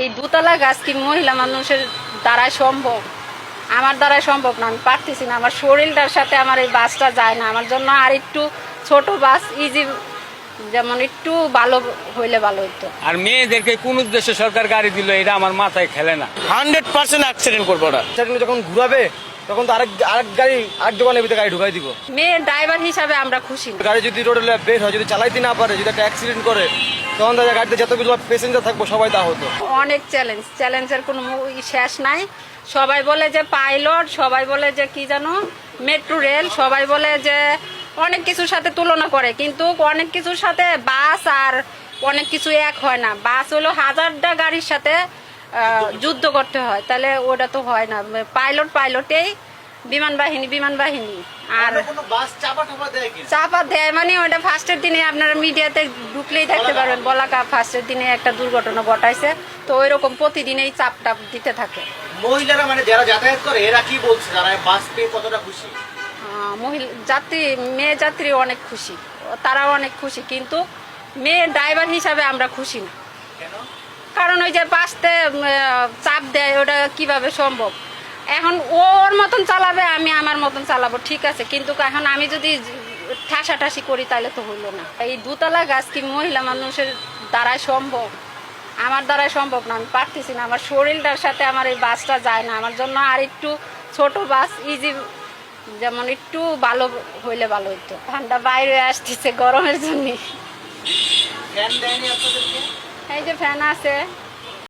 এই দোতলা গাছ কি মহিলা মানুষের দ্বারাই সম্ভব? আমার দ্বারাই সম্ভব না, আমি পারতেছি না। আমার শরীরটার সাথে আমার এই বাসটা যায় না। আমার জন্য আর একটু ছোট বাস ইজি, যেমন একটু ভালো হইলে ভালো হইতো। আর মেয়েদেরকে কোন উদ্দেশ্যে সরকার গাড়ি দিল এটা আমার মাথায় খেলে না। 100% অ্যাক্সিডেন্ট করবো ওরা। যখন ঘুরাবে তখন তো আরেক গাড়ি আরেক দোকানের ভিতরে গাড়ি ঢুকাই দিব। মেয়ে ড্রাইভার হিসাবে আমরা খুশি না। গাড়ি যদি রোডে বের হয়, যদি চালাইতে না পারে, যদি একটা অ্যাক্সিডেন্ট করে, তখন তাদের গাড়িতে যতগুলো প্যাসেঞ্জার থাকবো সবাই তা হতো। অনেক চ্যালেঞ্জের কোনো শেষ নাই। সবাই বলে যে পাইলট, সবাই বলে যে কি জানো মেট্রো রেল, সবাই বলে যে অনেক কিছুর সাথে তুলনা করে, কিন্তু অনেক কিছুর সাথে বাস আর অনেক কিছু এক হয় না। বাস হলো হাজারটা গাড়ির সাথে যুদ্ধ করতে হয়, তাহলে ওটা তো হয় না। পাইলটেই, বিমান বাহিনী। আর চাপা দেয় মানে ওটা ফার্স্টের দিনে আপনারা মিডিয়াতে ঢুকলেই দেখতে পারবেন, বলাকা ফার্স্টের দিনে একটা দুর্ঘটনা ঘটাইছে, তো ওই রকম প্রতিদিনই চাপটা দিতে থাকে। মহিলারা মানে যারা যাতায়াত করে এরা কি বলছে, যারা বাস পেয়ে কতটা খুশি? মেয়ে যাত্রী অনেক খুশি, তারাও অনেক খুশি, কিন্তু মেয়ে ড্রাইভার হিসাবে আমরা খুশি না। কারণ ওই যে বাসতে চাপ দেয়, ওটা কিভাবে সম্ভব? এখন ওর মতন চালাবে, আমি আমার মতন চালাবো, ঠিক আছে, কিন্তু এখন আমি যদি ঠাসাঠাসি করি তাহলে তো হইলো না। এই দোতলা গাছ কি মহিলা মানুষের দ্বারাই সম্ভব? আমার দ্বারাই সম্ভব না, আমি পারতেছি না। আমার শরীরটার সাথে আমার এই বাসটা যায় না। আমার জন্য আর একটু ছোট বাস ইজি, যেমন একটু ভালো হইলে ভালো হইতো। ঠান্ডা বাইরে আসতেছে গরমের জন্য। ফ্যান দেয়নি আপনাদেরকে? এই যে ফ্যান আছে।